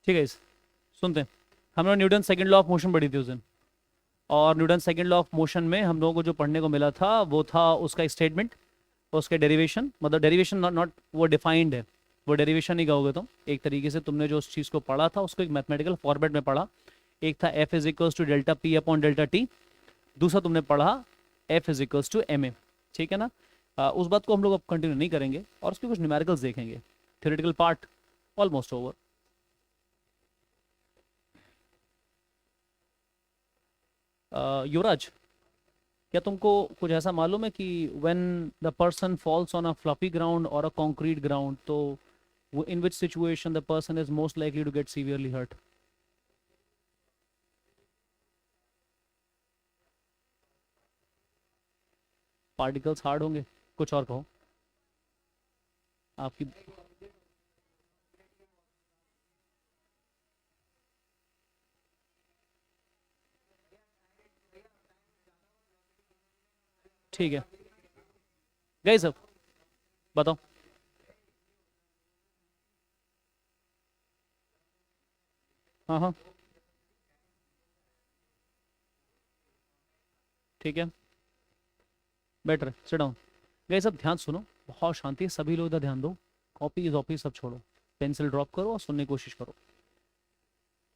ठीक है, इस सुनते हैं। हम लोग Newton second law of motion पढ़ी थी उस दिन। और Newton second law of motion में हम लोगों को जो पढ़ने को मिला था वो था उसका स्टेटमेंट, उसके डेरिवेशन, मतलब डेरिवेशन नॉट नॉट वो डिफाइंड है, वो डेरिवेशन नहीं कहोगे तुम, एक तरीके से तुमने जो उस चीज़ को पढ़ा था उसको एक मैथमेटिकल फॉर्मेट में पढ़ा। एक था F is equals to delta P upon delta T, दूसरा तुमने पढ़ा F is equals to M A. ठीक है ना। उस बात को हम लोग अब कंटिन्यू नहीं करेंगे और उसके कुछ न्यूमेरिकल्स देखेंगे। Theoretical part almost over. Yuvraj, क्या तुमको कुछ ऐसा मालूम है कि when the person falls on a fluffy ground और अ कॉन्क्रीट ग्राउंड, तो in which situation the person is most likely to get severely hurt? Particles hard होंगे, कुछ और कहो आपकी। ठीक है, गए सब, बताओ। हाँ हाँ, ठीक है, बेटर, सिट डाउन। गए सब, ध्यान सुनो, बहुत शांति है, सभी लोग इधर ध्यान दो। कॉपी वॉपी सब छोड़ो, पेंसिल ड्रॉप करो और सुनने की कोशिश करो।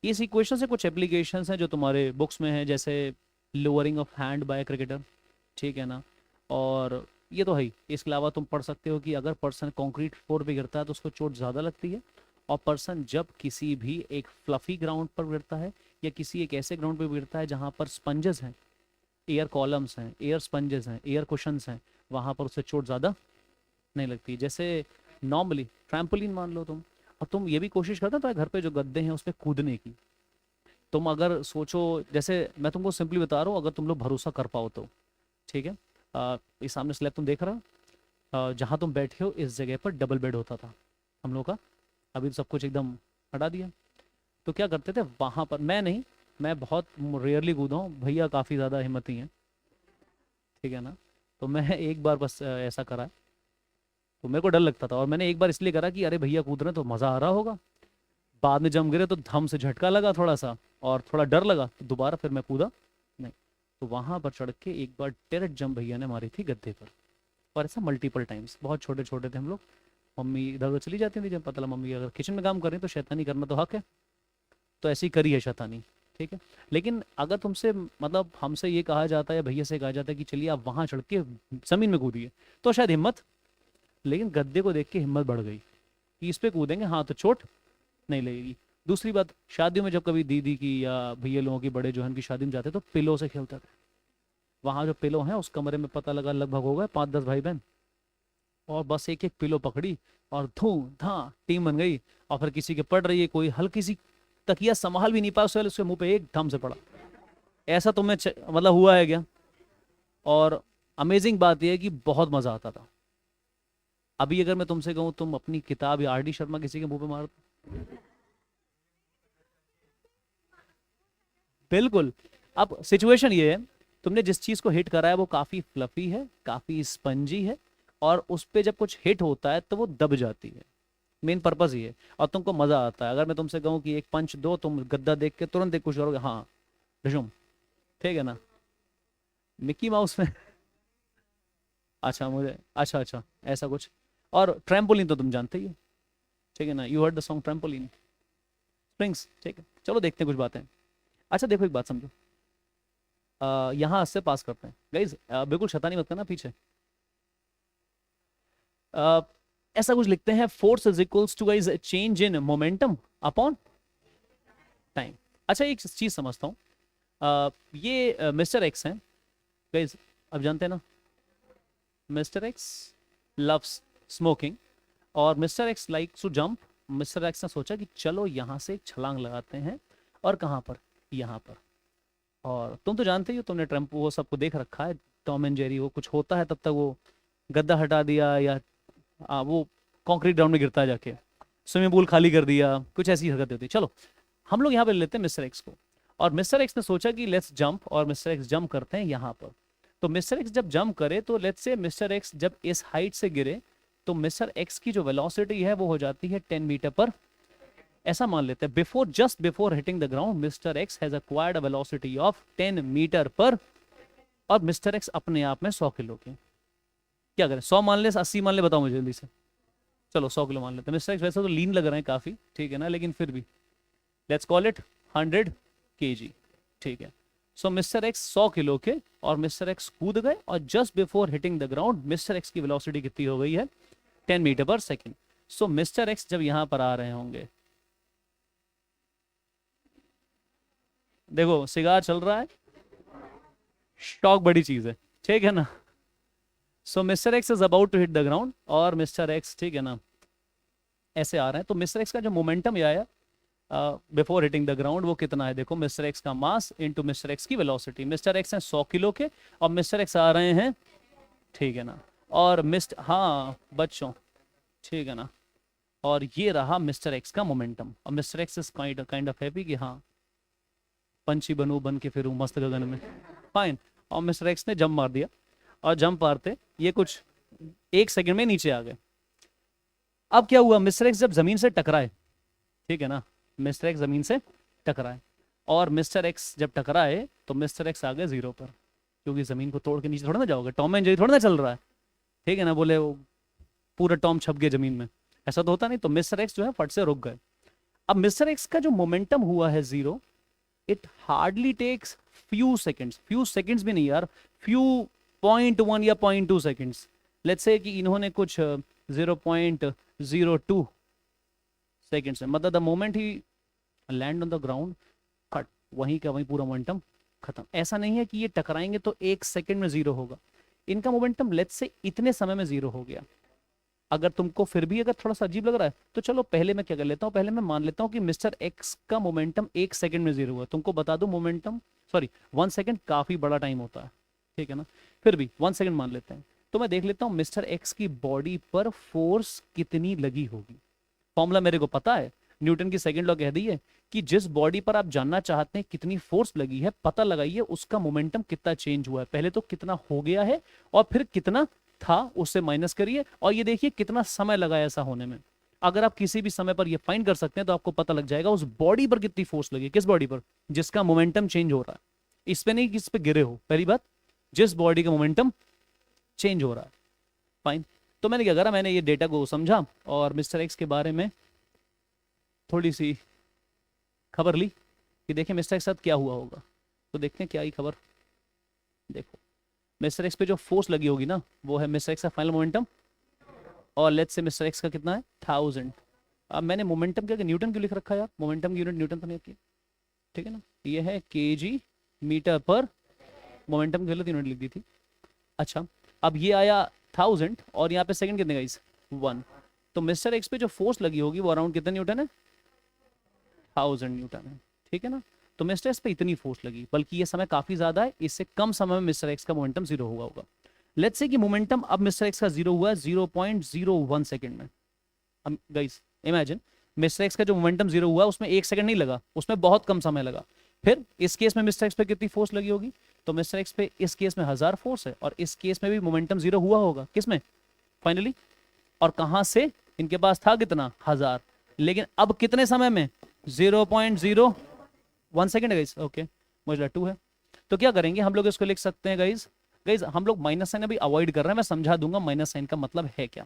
इस इक्वेशन से कुछ एप्लीकेशंस हैं जो तुम्हारे बुक्स में है, जैसे lowering of hand by cricketer, ठीक है ना। और ये तो है ही, इसके अलावा तुम पढ़ सकते हो कि अगर पर्सन कंक्रीट फ्लोर पे गिरता है तो उसको चोट ज़्यादा लगती है। और पर्सन जब किसी भी एक फ्लफी ग्राउंड पर गिरता है या किसी एक ऐसे ग्राउंड पर गिरता है जहाँ पर स्पंजेस हैं, एयर कॉलम्स हैं, एयर स्पंजेस हैं, एयर कुशंस हैं, वहाँ पर उसे चोट ज़्यादा नहीं लगती। जैसे नॉर्मली ट्रैम्पोलिन मान लो तुम, और तुम ये भी कोशिश करते हो तो घर पे जो गद्दे हैं उस पर कूदने की। तुम अगर सोचो, जैसे मैं तुमको सिंपली बता रहा हूँ, अगर तुम लोग भरोसा कर पाओ तो, ठीक है। इस सामने स्लैब तुम देख रहा हो, जहाँ तुम बैठे हो इस जगह पर डबल बेड होता था हम लोग का। अभी तो सब कुछ एकदम हटा दिया। तो क्या करते थे वहाँ पर, मैं नहीं, मैं बहुत रेयरली कूदा हूँ, भैया काफ़ी ज़्यादा हिम्मती हैं, ठीक है ना। तो मैं एक बार बस ऐसा करा है, तो मेरे को डर लगता था, और मैंने एक बार इसलिए करा कि अरे भैया कूद रहे हैं तो मज़ा आ रहा होगा। बाद में जम गिरे तो धम से झटका लगा थोड़ा सा, और थोड़ा डर लगा, तो दोबारा फिर मैं कूदा नहीं। तो वहां पर चढ़ के एक बार डायरेक्ट जंप भैया ने मारी थी गद्दे पर। और ऐसा मल्टीपल टाइम्स, बहुत छोटे छोटे थे हम लोग। मम्मी इधर उधर चली जाती थी, जब पता लगा मम्मी अगर किचन में काम कर रही है तो शैतानी करना तो हक है, तो ऐसी करी है शैतानी, ठीक है। लेकिन अगर तुमसे, मतलब हमसे ये कहा जाता है या भैया से कहा जाता है कि चलिए आप वहां चढ़ के जमीन में कूदिए, तो शायद हिम्मत, लेकिन गद्दे को देख के हिम्मत बढ़ गई कि इस पे कूदेंगे हाँ तो चोट नहीं लगेगी। दूसरी बात, शादियों में जब कभी दीदी की या भैया लोगों की, बड़े जो है उनकी शादी में जाते तो पिलो से खेलते थे। वहां जो पिलो है उस कमरे में पता लगा लगभग हो गए 5-10 भाई बहन, और बस एक एक पिलो पकड़ी और धूम धा टीम बन गई। और फिर किसी के पड़ रही है, कोई हल्की सी तकिया संभाल भी नहीं पाया, उसके मुंह पे एक धम से पड़ा। ऐसा तुम्हें मतलब हुआ है क्या? और अमेजिंग बात यह है कि बहुत मजा आता था। अभी अगर मैं तुमसे कहूँ तुम अपनी किताब या आर डी शर्मा किसी के मुंह पे मार, बिल्कुल। अब सिचुएशन ये है, तुमने जिस चीज को हिट करा है वो काफी फ्लफी है, काफी स्पंजी है, और उस पे जब कुछ हिट होता है तो वो दब जाती है। मेन पर्पस ये है, और तुमको मजा आता है। अगर मैं तुमसे कहूँ कि एक पंच दो, तुम गद्दा देख के तुरंत एक कुछ करोगे, हाँ रिजुम, ठीक है ना। मिक्की माउस में अच्छा मुझे, अच्छा अच्छा, ऐसा कुछ। और ट्रैम्पोलिन तो तुम जानते ही हो, ठीक है ना, you heard the song trampoline, springs, ठीक है। चलो देखते हैं कुछ बातें। अच्छा देखो, एक बात समझो, यहाँ से पास करते हैं गाइज, बिल्कुल शैतानी मत करना पीछे। अ, ऐसा कुछ लिखते हैं, force is equals to guys change in momentum upon time. अच्छा एक चीज समझता हूँ, ये मिस्टर एक्स हैं गाइज, अब जानते हैं ना, मिस्टर एक्स लव्स स्मोकिंग, और mister X like to jump. Mister X ने सोचा कि चलो यहाँ से एक छलांग लगाते हैं, और कहाँ पर, यहाँ पर। और तुम तो जानते ही हो, तुमने ट्रम्प वो सबको देख रखा है, टॉम एंड जेरी, वो कुछ होता है तब तक वो गद्दा हटा दिया, या वो कंक्रीट ग्राउंड में गिरता है जाके, स्विमिंग पूल खाली कर दिया, कुछ ऐसी हरकत होती है। चलो हम लोग यहाँ पे लेते हैं मिस्टर एक्स को, और मिस्टर एक्स ने सोचा कि लेट्स जंप, और मिस्टर एक्स जंप करते हैं यहाँ पर। तो मिस्टर एक्स जब जंप करे तो लेट्स से मिस्टर एक्स जब इस हाइट से गिरे, तो मिस्टर एक्स की जो वेलोसिटी है वो हो जाती है 10 मीटर पर ऐसा मान लेते हैं just before hitting the ground Mister X has acquired a velocity of 10 meter पर, और मिस्टर एक्स अपने आप में 100 किलो के। क्या करें, 100 मान ले 80 मान ले, बताओ मुझे जल्दी से। चलो 100 किलो मान लेते हैं। मिस्टर एक्स वैसे तो लीन लग रहे हैं काफी, ठीक है ना, लेकिन फिर भी लेट्स कॉल इट 100 kg, ठीक है। सो मिस्टर एक्स 100 किलो के, और मिस्टर एक्स कूद गए, और just before hitting the ground Mister X की वेलोसिटी कितनी हो गई है, 10 मीटर पर सेकेंड। सो मिस्टर एक्स जब यहां पर आ रहे होंगे, देखो सिगार चल रहा है, शॉक बड़ी चीज है, ठीक है ना। So mister X is about to hit the ground, और मिस्टर एक्स, ठीक है ना, ऐसे आ रहे हैं। तो मिस्टर एक्स का जो मोमेंटम ये आया बिफोर हिटिंग द ग्राउंड, वो कितना है, देखो मिस्टर एक्स का मास इनटू मिस्टर एक्स की वेलोसिटी। मिस्टर एक्स हैं 100 किलो के, और मिस्टर एक्स आ रहे हैं, ठीक है ना, और हाँ बच्चों, ठीक है ना, और ये रहा मिस्टर एक्स का मोमेंटम। और mister X is kind of happy कि हाँ पंछी बनूं, बन के फिरूं मस्त गगन में, फाइन। और मिस्टर एक्स ने जंप मार दिया, और जंप मारते ये कुछ 1 सेकंड में नीचे आ गए। अब क्या हुआ, मिस्टर एक्स जब जमीन से टकराए, ठीक है ना, मिस्टर एक्स जमीन से टकराए, और मिस्टर एक्स जब टकराए तो मिस्टर एक्स आ गए 0 पर, क्योंकि जमीन को तोड़ के नीचे थोड़ा ना जाओगे, टॉम एंड जेरी थोड़ा ना चल रहा है, ठीक है ना, बोले वो पूरा टॉम छप गया जमीन में, ऐसा तो होता नहीं। तो मिस्टर एक्स जो है फट से रुक गए। अब मिस्टर एक्स का जो मोमेंटम हुआ है 0, it hardly takes few seconds भी नहीं यार, फ्यू 0.1 या 0.2 सेकेंड्स। लेट्स से कि इन्होंने कुछ 0.02 सेकेंड्स में, मतलब the moment he land on the ground, cut, वहीं का वहीं पूरा मोमेंटम खत्म। ऐसा नहीं है कि ये टकराएंगे तो 1 सेकेंड में 0 होगा, इनका मोमेंटम लेट्स से इतने समय में 0 हो गया। अगर तुमको फिर भी अगर थोड़ा सा अजीब लग रहा है तो चलो पहले मैं क्या कर लेता हूँ, पहले मैं मान लेता हूँ कि मिस्टर एक्स का मोमेंटम 1 सेकेंड में 0 हुआ। तुमको बता दो मोमेंटम, सॉरी 1 सेकेंड काफी बड़ा टाइम होता है, ठीक है ना, फिर भी 1 सेकेंड मान लेते हैं। तो मैं देख लेता हूँ मिस्टर एक्स की बॉडी पर फोर्स कितनी लगी होगी। फॉर्मूला मेरे को पता है, न्यूटन की सेकंड लॉ कह दी है कि जिस बॉडी पर आप जानना चाहते हैं कितनी फोर्स लगी है, पता लगाइए उसका मोमेंटम कितना चेंज हुआ है, पहले तो कितना हो गया है और फिर कितना था उससे माइनस करिए, और ये देखिए कितना समय लगा ऐसा होने में। अगर आप किसी भी समय पर ये फाइंड कर सकते हैं तो आपको पता लग जाएगा उस बॉडी पर कितनी फोर्स लगी। किस बॉडी पर, जिसका मोमेंटम चेंज हो रहा है, इस पे नहीं कि इस पे गिरे हो, पहली बात, जिस बॉडी का मोमेंटम चेंज हो रहा है, फाइन। तो मैंने क्या करा, मैंने ये डेटा को समझा और मिस्टर एक्स के बारे में थोड़ी सी खबर ली कि देखें मिस्टर एक्स के साथ क्या हुआ होगा। तो देखते हैं क्या आई खबर। देखो मिस्टर एक्स पे जो फोर्स लगी होगी ना, वो है मिस्टर एक्स का फाइनल मोमेंटम, और लेट्स से मिस्टर एक्स का कितना है 1000। अब मैंने मोमेंटम क्या न्यूटन क्यों लिख रखा है यार, मोमेंटम की यूनिट न्यूटन तो नहीं होती, ठीक है ना, ये है kg मीटर पर, मोमेंटम की गलत यूनिट लिख दी थी। अच्छा अब ये आया 1000, और यहाँ पे सेकंड कितने गाइस 1। तो मिस्टर एक्स पे जो फोर्स लगी होगी वो अराउंड कितना न्यूटन है, 1000 न्यूटन है, ठीक है ना। तो मिस्टर एक्स पे इतनी फोर्स लगी, बल्कि ये समय काफी ज्यादा है, इससे कम समय में मिस्टर एक्स का मोमेंटम 0 हुआ होगा। लेट्स से कि मोमेंटम अब मिस्टर एक्स का 0 हुआ है 0.01 सेकंड में। अब गाइस इमेजिन मिस्टर एक्स का जो मोमेंटम 0 हुआ उसमें 1 सेकंड नहीं लगा, उसमें बहुत कम समय लगा। फिर इस केस में मिस्टर एक्स पे कितनी फोर्स लगी होगी, तो मिस्टर एक्स पे इस केस में 1000 फोर्स है, और इस केस में भी मोमेंटम 0 हुआ होगा, किसमें फाइनली, और कहां से, इनके पास था कितना 1000, लेकिन अब कितने समय में 0.01 सेकेंड है गाइस, ओके मुझे 2 है। तो क्या करेंगे हम लोग, इसको लिख सकते हैं गाइस, हम लोग माइनस साइन अभी अवॉइड कर रहे हैं, मैं समझा दूंगा माइनस साइन का मतलब है क्या।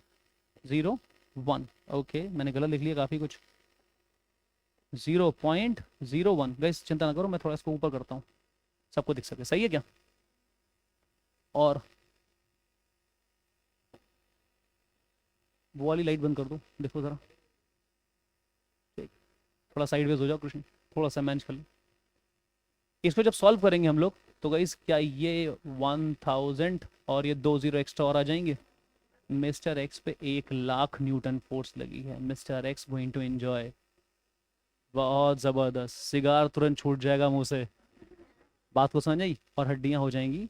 0.1, ओके मैंने गलत लिख लिया काफी कुछ, 0.01 गाइस, चिंता ना करो, मैं थोड़ा इसको ऊपर करता हूँ सबको दिख सके, सही है क्या। और वो वाली लाइट बंद कर दो, देखो जरा, ठीक, थोड़ा साइडवेज हो जाओ कृष्ण, थोड़ा सा मैनेज कर लो। इसको जब सॉल्व करेंगे हम लोग तो गाइस क्या ये 1000 और ये 2 0 एक्स्ट्रा और आ जाएंगे। मिस्टर एक्स पे 1,00,000 न्यूटन फोर्स लगी है, Mister X going to enjoy, बहुत जबरदस्त, सिगार तुरंत छूट जाएगा मुंह से, बात को समझ आई, और हड्डियां हो जाएंगी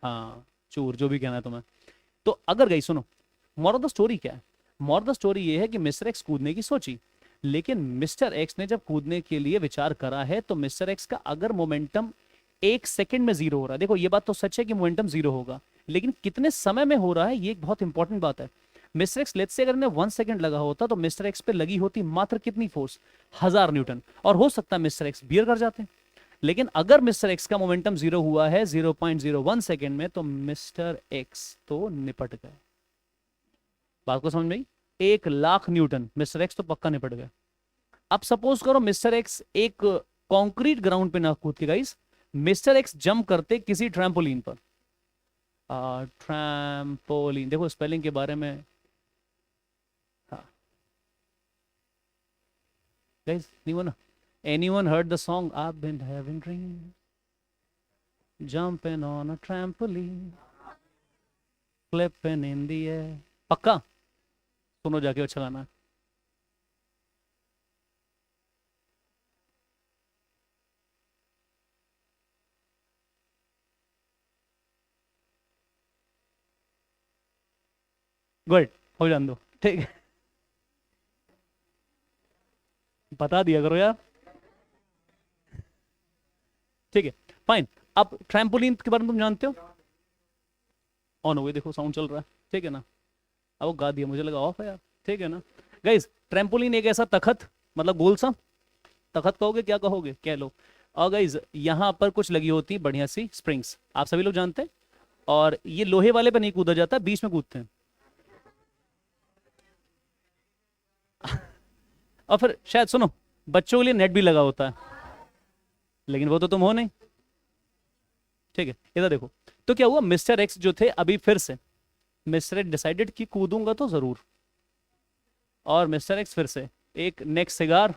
हाँ चूर, जो भी कहना है तुम्हें। तो अगर गई सुनो, मोरल ऑफ द स्टोरी क्या है, मोरल ऑफ द स्टोरी ये है कि मिस्टर एक्स कूदने की सोची, लेकिन मिस्टर एक्स ने जब कूदने के लिए विचार करा है तो मिस्टर एक्स का अगर मोमेंटम 1 सेकंड में 0 हो रहा है, देखो ये बात तो सच है कि मोमेंटम 0 होगा, लेकिन कितने समय में हो रहा है ये एक बहुत इंपॉर्टेंट बात है। मिस्टर एक्स लेट्स से अगर ने 1 सेकंड लगा होता तो मिस्टर एक्स पे लगी होती मात्र कितनी फोर्स, 1000 न्यूटन, और हो सकता है मिस्टर एक्स बियर कर जाते। लेकिन अगर मिस्टर एक्स का मोमेंटम जीरो हुआ है 0.01 सेकेंड में, तो मिस्टर एक्स तो निपट गए। बात को समझ में आई? 1 लाख न्यूटन मिस्टर एक्स तो पक्का निपट गए। अब सपोज करो मिस्टर एक्स एक कंक्रीट ग्राउंड पे ना कूद के, गाइस मिस्टर एक्स जंप करते किसी ट्रैम्पोलिन पर। ट्रैम्पोलिन देखो स्पेलिंग के बारे में, हाँ guys, anyone heard the song I've been having dreams jumping on a trampoline flipping in the air? पक्का सुनो जाके, अच्छा गाना है। गुड, हो जान दो, ठीक है, बता दिया करो यार, ठीक है फाइन। अब ट्रैम्पोलिन के बारे में तुम जानते हो? ऑन हो गई, देखो साउंड चल रहा है, ठीक है ना। अब वो गा दिया, मुझे लगा ऑफ है यार, ठीक है ना। गाइस ट्रैम्पोलिन एक ऐसा तखत, मतलब गोल सा तखत कहोगे, क्या कहोगे कह लो। और गाइस यहाँ पर कुछ लगी होती बढ़िया सी स्प्रिंग्स, आप सभी लोग जानते हैं। और ये लोहे वाले पे नहीं कूदा जाता, बीच में कूदते हैं। और फिर शायद सुनो, बच्चों के लिए नेट भी लगा होता है, लेकिन वो तो तुम हो नहीं, ठीक है। इधर देखो, तो क्या हुआ, मिस्टर एक्स जो थे अभी फिर से मिस्टर एक्स डिसाइडेड कि कूदूंगा तो जरूर, और मिस्टर एक्स फिर से एक नेक्स्ट सिगार,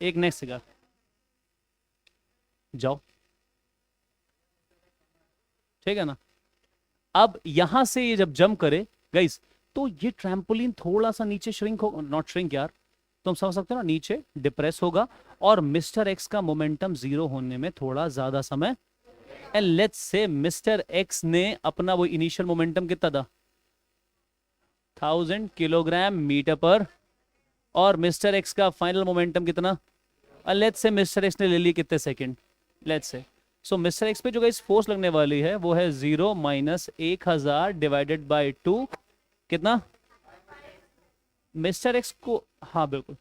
एक नेक्स्ट सिगार, जाओ, ठीक है ना। अब यहां से ये जब जंप करे गाइस, तो ये ट्रैम्पोलिन थोड़ा सा नीचे श्रिंक होगा, नॉट श्रिंक यार, तुम समझ सकते हो ना, नीचे डिप्रेस होगा, और मिस्टर एक्स का मोमेंटम जीरो होने में थोड़ा ज्यादा समय। And let's say mister X ने अपना वो इनिशियल मोमेंटम कितना था, 1000 किलोग्राम मीटर पर, और मिस्टर एक्स का फाइनल मोमेंटम कितना, लेट्स से मिस्टर एक्स ने ले ली कितने second, let's say. So mister x पे जो गाइस फोर्स लगने वाली है वो है 0 माइनस 1000 डिवाइडेड बाई 2, कितना मिस्टर एक्स को, हाँ बिल्कुल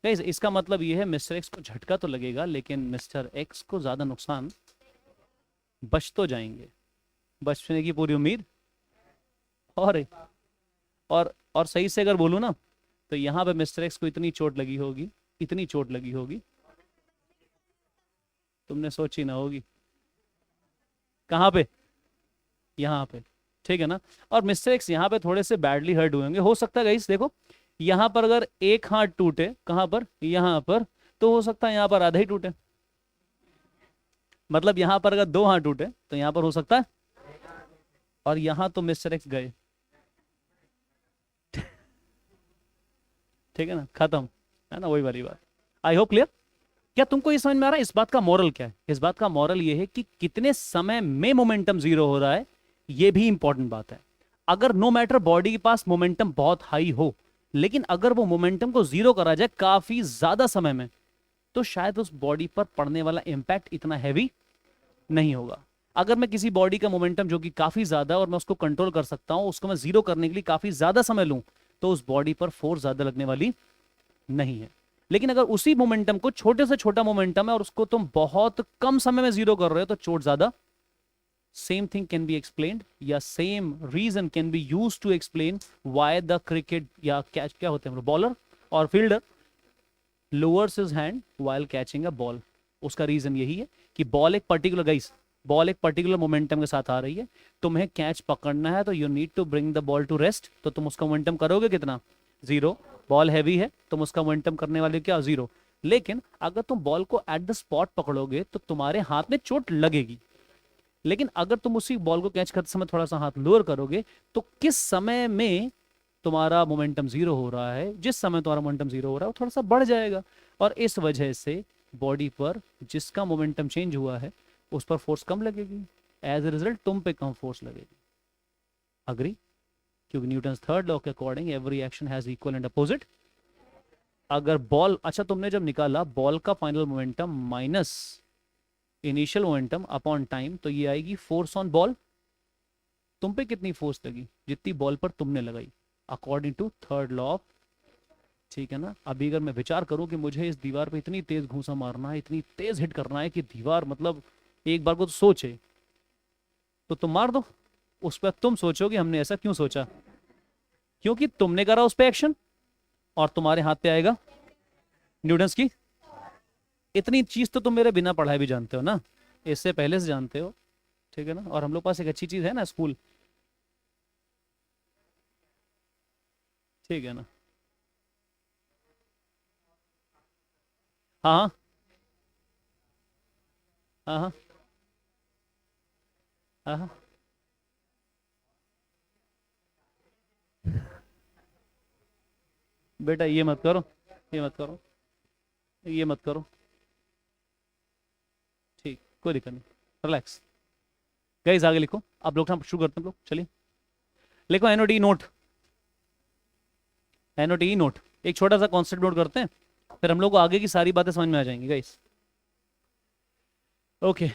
गाइस, इसका मतलब ये है मिस्टर एक्स को झटका तो लगेगा, लेकिन मिस्टर एक्स को ज्यादा नुकसान, बच तो जाएंगे, बचने की पूरी उम्मीद। और और सही से अगर बोलूं ना, तो यहाँ पे मिस्टर एक्स को इतनी चोट लगी होगी, इतनी चोट लगी होगी, तुमने सोची ना होगी। कहाँ पे, यहाँ पे, ठीक है ना। और मिस्टर एक्स यहाँ पे थोड़े से बैडली हर्ट हुए होंगे, हो सकता है गाइस देखो, यहाँ पर अगर एक हाथ टूटे, कहाँ पर, यहाँ पर, तो हो सकता है यहाँ पर आधा ही टूटे, मतलब यहाँ पर अगर 2 हाथ टूटे तो यहाँ पर हो सकता है, और यहाँ तो मिस्टर एक्स गए, ठीक है ना, खत्म, है ना, वही वाली बात। I hope clear. क्या तुमको ये समझ में आ रहा है इस बात का मॉरल क्या है? इस बात का मॉरल ये है कि कितने समय में मोमेंटम जीरो हो रहा है, ये भी इंपॉर्टेंट बात है। अगर नो मैटर बॉडी के पास मोमेंटम बहुत हाई हो, लेकिन अगर वो मोमेंटम को जीरो करा जाए काफी ज्यादा समय में, तो शायद उस बॉडी पर पड़ने वाला इंपैक्ट इतना हैवी नहीं होगा। अगर मैं किसी बॉडी का मोमेंटम जो कि काफी ज्यादा, और मैं उसको कंट्रोल कर सकता हूं, उसको मैं जीरो करने के लिए काफी ज्यादा समय लूं, तो उस बॉडी पर फोर्स ज्यादा लगने वाली नहीं है। लेकिन अगर उसी मोमेंटम को, छोटे से छोटा मोमेंटम है, और उसको तुम बहुत कम समय में जीरो कर रहे हो, तो चोट ज्यादा। Same thing can be explained, या same reason can be use to explain why the cricket या कैच, क्या होते हैं बॉलर और fielder, lowers his hand while catching a ball. उसका रीजन यही है कि बॉल एक पर्टिकुलर, गाइस बॉल एक पर्टिकुलर मोमेंटम के साथ आ रही है, तुम्हें कैच पकड़ना है, तो you need to bring the ball to rest, तो तुम उसका मोमेंटम करोगे कितना, जीरो। बॉल हैवी है, तुम उसका मोमेंटम करने वाले क्या, जीरो। लेकिन अगर तुम बॉल को एट द स्पॉट पकड़ोगे तो तुम्हारे हाथ में चोट लगेगी। लेकिन अगर तुम उसी बॉल को कैच करते समय थोड़ा सा हाथ लोअर करोगे, तो किस समय में तुम्हारा मोमेंटम जीरो हो रहा है, जिस समय तुम्हारा मोमेंटम जीरो हो रहा है वो थोड़ा सा बढ़ जाएगा, और इस वजह से बॉडी पर जिसका मोमेंटम चेंज हुआ है उस पर फोर्स कम लगेगी, एज ए रिजल्ट तुम पे कम फोर्स लगेगी। अग्री? क्योंकि न्यूटन्स थर्ड लॉ के according every action has equal and opposite. अगर बॉल, अच्छा तुमने जब निकाला बॉल का final momentum minus initial momentum upon time, तो ये आएगी फोर्स ऑन बॉल, तुम पे कितनी फोर्स लगी? जितनी बॉल पर तुमने लगाई, according to third law of, ठीक है ना। अभी अगर मैं विचार करूं कि मुझे इस दीवार पे इतनी तेज घूंसा मारना है, इतनी तेज हिट करना है कि दीवार मतलब एक बार को तो सोचे, तो तुम मार दो। उस पर तुम सोचोगे हमने ऐसा क्यों सोचा, क्योंकि तुमने करा उस पर एक्शन, और तुम्हारे हाथ पे आएगा न्यूटन्स की। इतनी चीज तो तुम मेरे बिना पढ़ाए भी जानते हो ना, इससे पहले से जानते हो, ठीक है ना। और हम लोग पास एक अच्छी चीज है ना, स्कूल, ठीक है ना। हाँ हाँ हाँ हाँ हाँ हाँ। बेटा ये मत करो, ये मत करो, ये मत करो, ठीक, कोई दिक्कत नहीं, रिलैक्स। गाइस आगे लिखो, आप लोग शुरू करते हैं, हम लोग चलिए। लिखो एनओटी नोट, एनओटी नोट। एक छोटा सा कॉन्सेप्ट नोट करते हैं, फिर हम लोग को आगे की सारी बातें समझ में आ जाएंगी गाइस। ओके,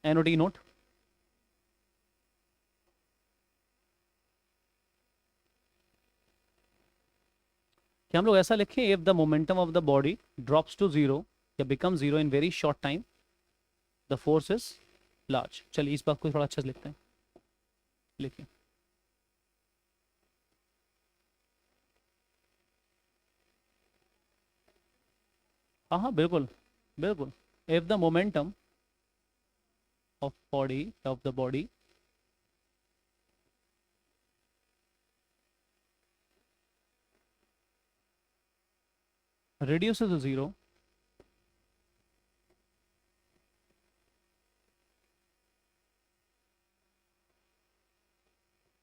एनओटी नोट कि हम लोग ऐसा लिखें, if the momentum of the body drops to zero या become zero in very short time, the force is large. चलिए इस बात को थोड़ा अच्छे से लिखते हैं, लिखिए। हाँ हाँ बिल्कुल, बिल्कुल। If the momentum of the body reduces to zero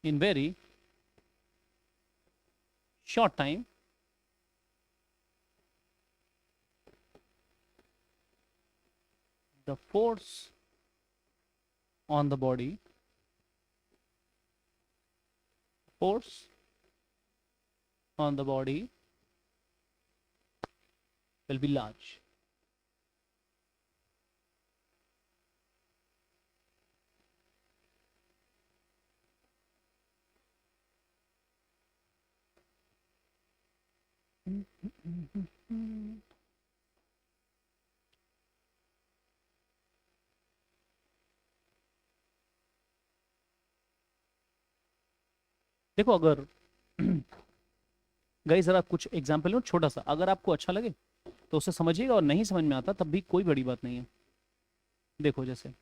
in very short time, the force on the body, force on the body will be large. देखो अगर गई जरा कुछ एग्जाम्पल लो छोटा सा, अगर आपको अच्छा लगे तो उसे समझिएगा, और नहीं समझ में आता तब भी कोई बड़ी बात नहीं है। देखो जैसे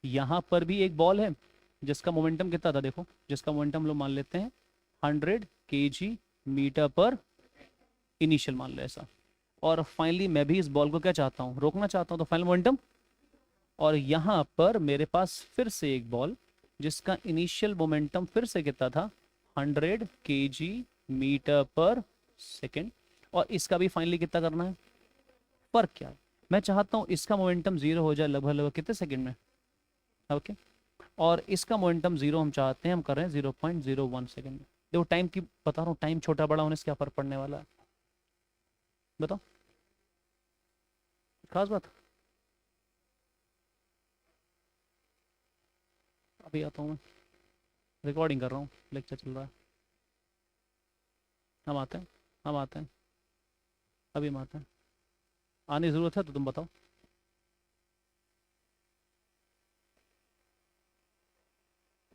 यहाँ पर भी एक बॉल है जिसका मोमेंटम कितना था, देखो जिसका मोमेंटम लोग मान लेते हैं 100 kg मीटर पर इनिशियल मान लो ऐसा। और फाइनली मैं भी इस बॉल को क्या चाहता हूँ, रोकना चाहता हूँ, तो फाइनल मोमेंटम। और यहाँ पर मेरे पास फिर से एक बॉल जिसका इनिशियल मोमेंटम फिर से कितना था, 100 kg मीटर पर सेकेंड। और इसका भी फाइनली कितना करना है, फर्क क्या है, मैं चाहता हूँ इसका मोमेंटम जीरो हो जाए लगभग लगभग कितने सेकंड में, ओके। और इसका मोमेंटम जीरो हम चाहते हैं, हम कर रहे हैं 0.01 सेकेंड में। देखो टाइम की बता रहा हूँ, टाइम छोटा बड़ा होने से क्या फर्क पड़ने वाला है, बताओ, खास बात। अभी आता हूँ मैं, रिकॉर्डिंग कर रहा हूँ, लेक्चर चल रहा है। हम आते हैं, हम आते हैं, अभी हम आते हैं। आने की ज़रूरत है तो तुम बताओ।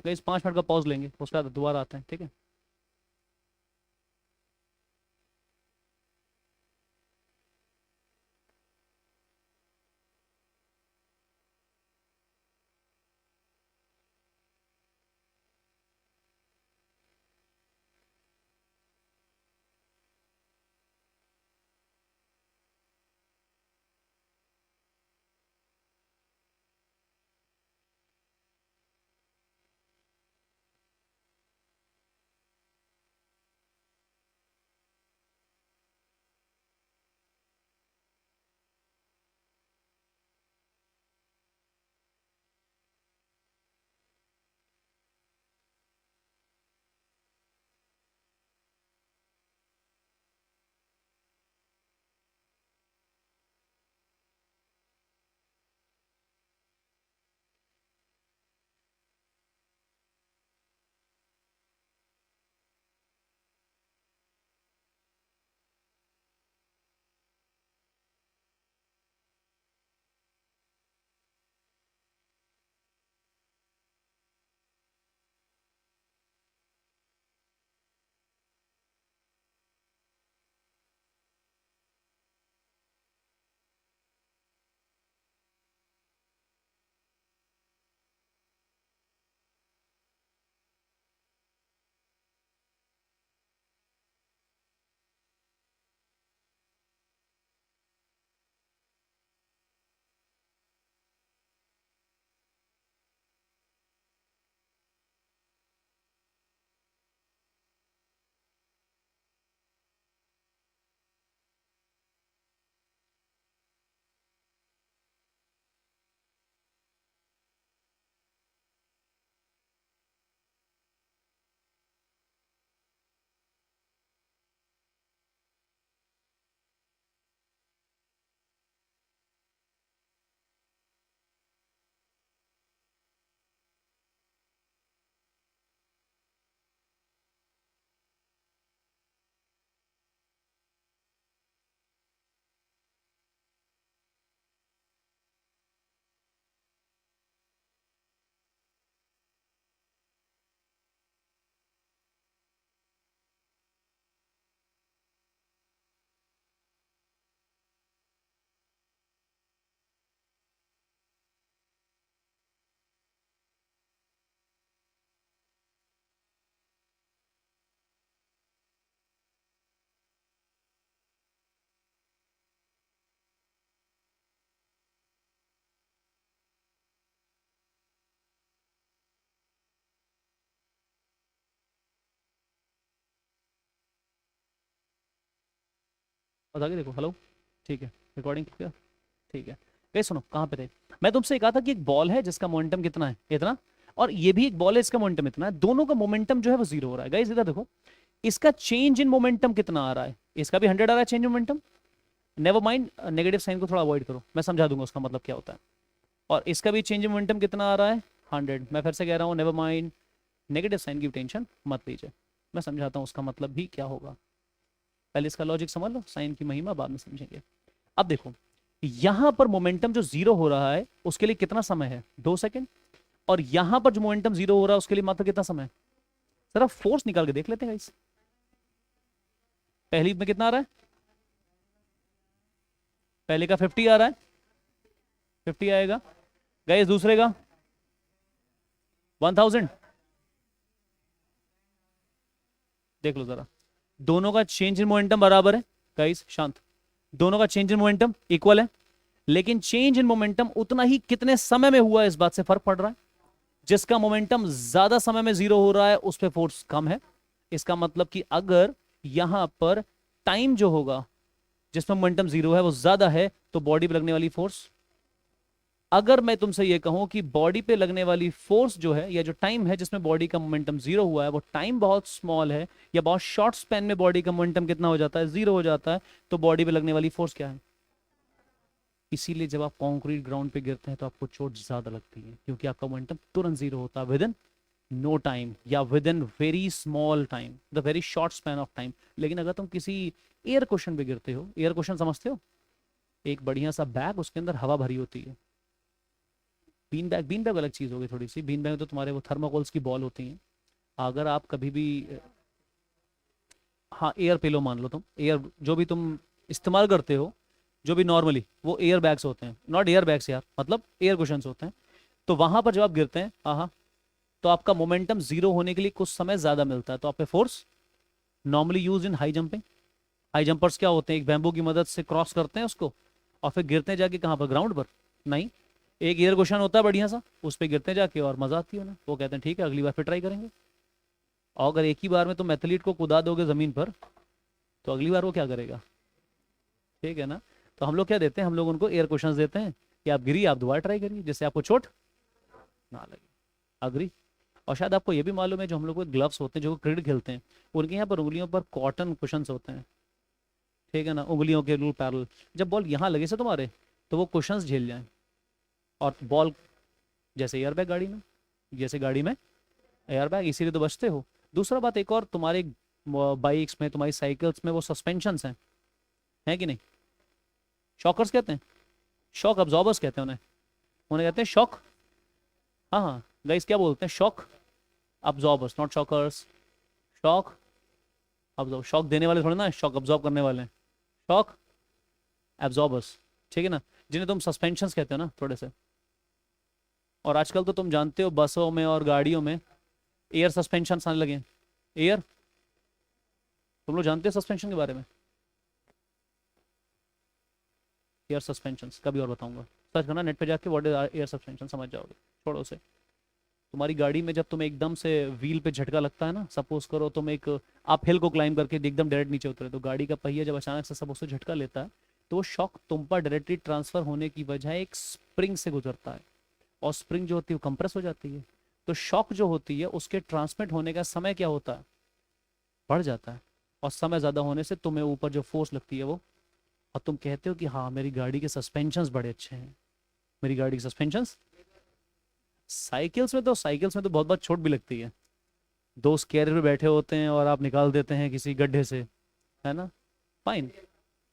गाइस 5 मिनट का पॉज लेंगे, उसके बाद दोबारा आते हैं, ठीक है। बता के देखो। हेलो, ठीक है, रिकॉर्डिंग क्लियर, ठीक है। गए सुनो, कहाँ पे थे? मैं तुमसे कहा था कि एक बॉल है जिसका मोमेंटम कितना है, इतना, और ये भी एक बॉल है इसका मोमेंटम इतना है, दोनों का मोमेंटम जो है वो जीरो हो रहा है। गाइस इधर देखो, इसका चेंज इन मोमेंटम कितना आ रहा है, इसका भी 100 आ रहा है change in momentum. Never mind, negative sign को थोड़ा अवॉइड करो, मैं समझा दूंगा उसका मतलब क्या होता है। और इसका भी चेंज इन मोमेंटम कितना आ रहा है, 100। मैं फिर से कह रहा हूँ, नेवर माइंड, नेगेटिव साइन की टेंशन मत लीजिए, मैं समझाता हूँ उसका मतलब भी क्या होगा। पहले इसका लॉजिक समझ लो, साइन की महिमा बाद में समझेंगे। अब देखो, यहां पर मोमेंटम जो जीरो हो रहा है उसके लिए कितना समय है, 2 सेकंड। और यहां पर जो मोमेंटम जीरो हो रहा है उसके लिए मात्र कितना समय है? जरा फोर्स निकाल के देख लेते हैं गाइस। पहली में कितना आ रहा है? पहले का 50 आ रहा है, 50 आएगा। गाइस दूसरे का 1000। देख लो जरा, दोनों का चेंज इन मोमेंटम बराबर है। गाइस शांत, दोनों का चेंज इन मोमेंटम इक्वल है, लेकिन चेंज इन मोमेंटम उतना ही कितने समय में हुआ है इस बात से फर्क पड़ रहा है। जिसका मोमेंटम ज्यादा समय में जीरो हो रहा है उस पर फोर्स कम है। इसका मतलब कि अगर यहां पर टाइम जो होगा जिसमें मोमेंटम जीरो है वो ज्यादा है, तो बॉडी पे लगने वाली फोर्स, अगर मैं तुमसे ये कहूं कि बॉडी पे लगने वाली फोर्स जो है, या जो टाइम है जिसमें बॉडी का मोमेंटम जीरो हुआ है, वो टाइम बहुत स्मॉल है, या बहुत शॉर्ट स्पैन में बॉडी का मोमेंटम कितना हो जाता है, जीरो हो जाता है, तो बॉडी पे लगने वाली फोर्स क्या है? इसीलिए जब आप कंक्रीट ग्राउंड पे गिरते हैं तो आपको चोट ज्यादा लगती है, क्योंकि आपका मोमेंटम तुरंत जीरो होता है विद इन नो टाइम, या with in very small time, the very short span of time. लेकिन अगर तुम किसी एयर क्वेश्चन पे गिरते हो, एयर क्वेश्चन समझते हो, एक बढ़िया सा बैग, उसके अंदर हवा भरी होती है। बीन बैग, बीन बैग अलग चीज होगी थोड़ी सी, बीन बैग तो तुम्हारे वो थर्माकोल्स की बॉल होती हैं। अगर आप कभी भी, हाँ एयर पिलो मान लो तुम, एयर जो भी तुम इस्तेमाल करते हो, जो भी नॉर्मली वो एयर बैग्स होते हैं, नॉट एयर बैग्स यार, मतलब एयर कुशंस होते हैं। तो वहां पर जब आप गिरते हैं, हाँ हाँ, तो आपका मोमेंटम जीरो होने के लिए कुछ समय ज्यादा मिलता है, तो आप पे force normally use in high jumping. High jumpers क्या होते हैं, एक बैम्बू की मदद से क्रॉस करते हैं उसको, और फिर गिरते हैं जाके कहाँ पर, ग्राउंड पर। नहीं, एक एयर कुशन होता है बढ़िया सा, उस पर गिरते हैं जाके और मजा आती है उन्हें, वो कहते हैं ठीक है अगली बार फिर ट्राई करेंगे। और अगर एक ही बार में तुम एथलीट को कुदा दोगे जमीन पर, तो अगली बार वो क्या करेगा? ठीक है ना? तो हम लोग क्या देते हैं, हम लोग उनको एयर क्वेश्चंस देते हैं कि आप गिरी, आप दोबारा ट्राई करिए जिससे आपको चोट ना लगे। अग्री? और शायद आपको ये भी मालूम है, जो हम लोग को ग्लव्स होते हैं जो क्रिकेट खेलते हैं, उनके यहाँ पर उंगलियों पर कॉटन कुशंस होते हैं। ठीक है ना, उंगलियों के रूल पैरल, जब बॉल यहाँ लगे से तुम्हारे, तो वो कुशंस झेल जाएं। और बॉल, जैसे एयर बैग गाड़ी में, जैसे गाड़ी में एयर बैग, इसीलिए तो बचते हो। दूसरा बात एक और, तुम्हारे बाइक्स में, तुम्हारी साइकिल्स में वो सस्पेंशंस हैं, है कि नहीं? शॉकर्स कहते हैं, शॉक अब्जॉर्बर्स कहते हैं उन्हें, उन्हें कहते हैं शॉक। हाँ हाँ गाइस, क्या बोलते हैं, shock absorbers, not shockers. Shock absorb, shock देने वाले थोड़े ना, शॉक अब्जॉर्ब करने वाले हैं, शॉक एब्जॉर्बर्स। ठीक है ना, जिन्हें तुम सस्पेंशंस कहते हो ना थोड़े से। और आजकल तो तुम जानते हो बसों में और गाड़ियों में एयर सस्पेंशन आने लगे हैं। एयर, तुम लोग जानते हो सस्पेंशन के बारे में? एयर सस्पेंशन कभी और बताऊंगा, सर्च करना नेट पे जाके, व्हाट इज एयर सस्पेंशन, समझ जाओगे। छोड़ो उसे। तुम्हारी गाड़ी में जब तुम्हें एकदम से व्हील पे झटका लगता है ना, सपोज करो तुम एक, आप हिल को क्लाइंब करके एकदम डायरेक्ट नीचे उतरे, तो गाड़ी का पहिया जब अचानक से सपोज से झटका लेता है, तो वो शॉक तुम पर डायरेक्टली ट्रांसफर होने की बजाय एक स्प्रिंग से गुजरता है, और स्प्रिंग जो होती है वो कंप्रेस हो जाती है। तो शॉक जो होती है उसके ट्रांसमिट होने का समय क्या होता है, बढ़ जाता है। और समय ज़्यादा होने से तुम्हें ऊपर जो फोर्स लगती है वो, और तुम कहते हो कि हाँ मेरी गाड़ी के सस्पेंशंस बड़े अच्छे हैं, मेरी गाड़ी के सस्पेंशंस। साइकिल्स में तो बहुत बहुत चोट भी लगती है, दोस्त कैरियर पे बैठे होते हैं और आप निकाल देते हैं किसी गड्ढे से, है ना? फाइन,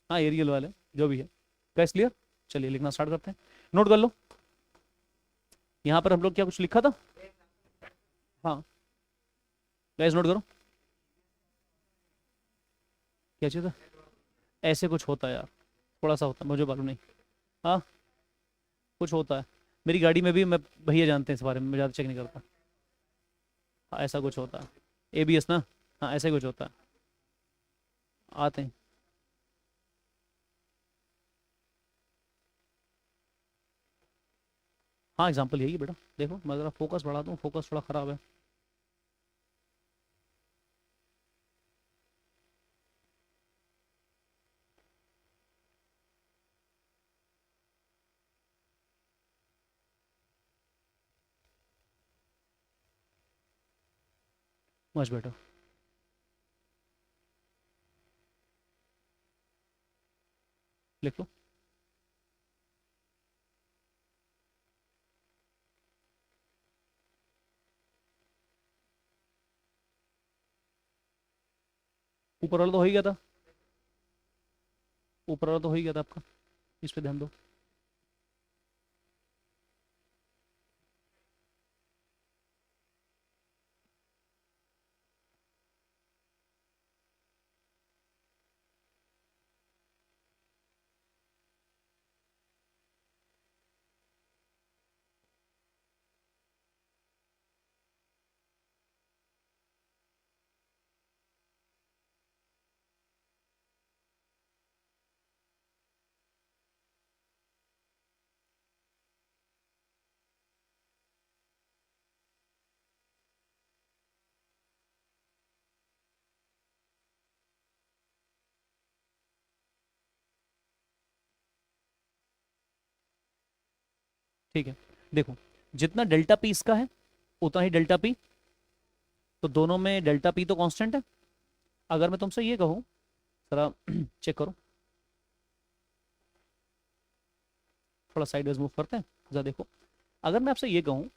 हाँ एरियल वाले, जो भी है। कैस क्लियर? चलिए लिखना स्टार्ट करते हैं, नोट कर लो। यहाँ पर हम लोग क्या कुछ लिखा था? हाँ गैस नोट करो, क्या चीज़ है? ऐसे कुछ होता है यार, थोड़ा सा होता है, मुझे मालूम नहीं। हाँ कुछ होता है, मेरी गाड़ी में भी, मैं, भैया जानते हैं इस बारे में, मैं ज़्यादा चेक नहीं करता। हाँ ऐसा कुछ होता है, एबीएस ना, हाँ ऐसा ही कुछ होता है, आते हैं। हाँ एग्जाम्पल यही है बेटा, देखो मैं ज़रा फोकस बढ़ा दूँ, फोकस थोड़ा ख़राब है। Much better. लिख लो। ऊपर वाला तो हो ही गया था, ऊपर वाला तो हो ही गया था आपका, इस पे ध्यान दो। ठीक है, देखो, जितना डेल्टा पी इसका है उतना ही डेल्टा पी, तो दोनों में डेल्टा पी तो कांस्टेंट है। अगर मैं तुमसे ये कहूँ, जरा चेक करो, थोड़ा साइडवेज मूव करते हैं, जरा देखो। अगर मैं आपसे ये कहूँ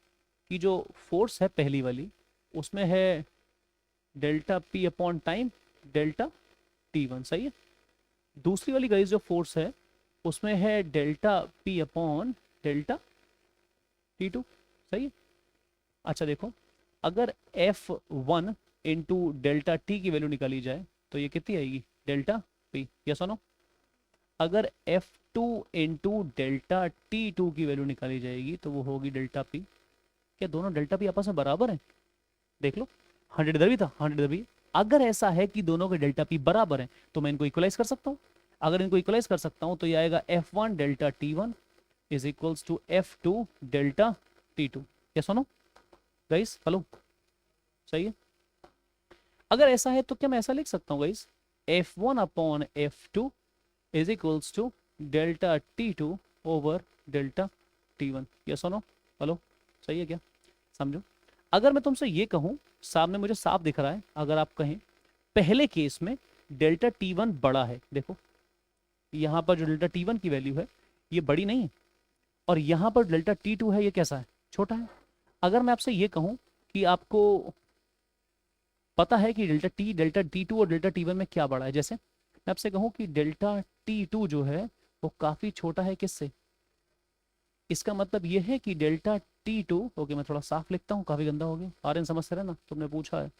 कि जो फोर्स है पहली वाली, उसमें है delta P upon time, delta T one, सही है। दूसरी वाली गाइस जो फोर्स है उसमें है delta P upon delta T two, सही है। अच्छा देखो, अगर F one into delta T की वैल्यू निकाली जाए तो ये कितनी आएगी, डेल्टा पी, या सुनो। अगर F two into delta T two की वैल्यू निकाली जाएगी तो वो होगी डेल्टा पी। क्या दोनों डेल्टा पी आपस में बराबर है, देख लो, 100 इधर भी था 100 इधर भी। अगर ऐसा है कि दोनों के डेल्टा पी बराबर है तो मैं इनको इक्वलाइज कर सकता हूँ। अगर इनको इक्वलाइज कर सकता हूँ तो ये आएगा F one delta T one is equals to F two delta T two. ये सुनो गाइस, हेलो, सही है। अगर ऐसा है तो क्या मैं ऐसा लिख सकता हूँ guys, F one upon F two is equals to delta T two over delta T one. ये सुनो, हेलो, सही है क्या, समझो। अगर मैं तुमसे ये कहूँ, सामने मुझे साफ दिख रहा है, अगर आप कहें पहले केस में डेल्टा टी वन बड़ा है, देखो यहाँ पर जो डेल्टा टी वन की वैल्यू है ये बड़ी नहीं है, और यहाँ पर डेल्टा टी टू है ये कैसा है, छोटा है। अगर मैं आपसे ये कहूँ कि आपको पता है कि डेल्टा टी टू और डेल्टा टी वन में क्या बड़ा है, जैसे मैं आपसे कहूँ कि डेल्टा टी टू जो है वो काफ़ी छोटा है किससे, इसका मतलब ये है कि डेल्टा टी टू, ओके मैं थोड़ा साफ लिखता हूँ, काफ़ी गंदा हो गया, आर्यन समझ रहे ना, तुमने पूछा है।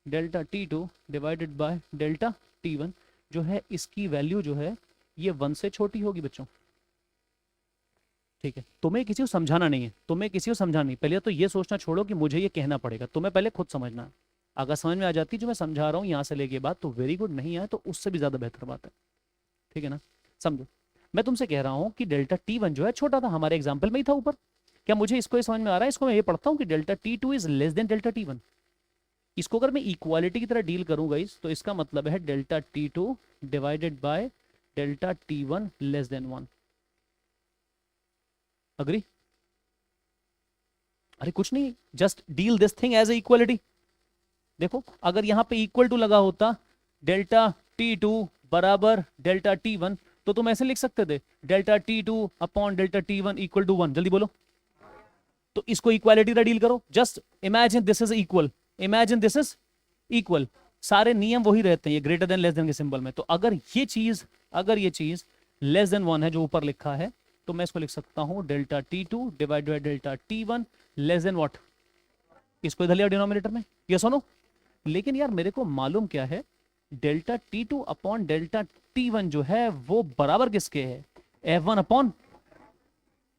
Delta T two divided by delta T one जो है, इसकी वैल्यू जो है ये 1 से छोटी होगी बच्चों। ठीक है, तुम्हें किसी को समझाना नहीं है, तुम्हें किसी को समझाना नहीं, पहले तो ये सोचना छोड़ो कि मुझे ये कहना पड़ेगा, तुम्हें पहले खुद समझना है। अगर समझ में आ जाती जो मैं समझा रहा हूँ यहाँ से लेके बात, तो वेरी गुड, नहीं आए तो उससे भी ज़्यादा बेहतर बात है। ठीक है ना, समझो। मैं तुमसे कह रहा हूँ कि डेल्टा टी वन जो है छोटा था, हमारे एग्जाम्पल में ही था ऊपर। क्या मुझे इसको ये समझ में आ रहा है, इसको मैं ये पढ़ता हूँ कि delta T two is less than delta T one. इसको अगर मैं इक्वालिटी की तरह डील करूंगा इस, तो इसका मतलब है delta T two divided by delta T one less than one. Agree? अरे कुछ नहीं, just deal this thing as a equality. देखो अगर यहाँ पे इक्वल टू लगा होता, डेल्टा टी टू बराबर डेल्टा टी वन, तो तुम ऐसे लिख सकते थे, delta T two upon delta T one equal to one. जल्दी बोलो। तो इसको इक्वालिटी का डील करो, just imagine this is equal, imagine this is equal, सारे नियम वही रहते हैं ये ग्रेटर देन लेस देन के सिंबल में। तो अगर ये चीज लेस देन वन है जो ऊपर लिखा है, तो मैं इसको लिख सकता हूं delta T two divide by delta T one less than what, इसको इधर लिया डिनोमिनेटर में, ये सुनो। लेकिन यार मेरे को मालूम क्या है, delta T two upon delta T one जो है वो बराबर किसके है, एफ वन अपॉन,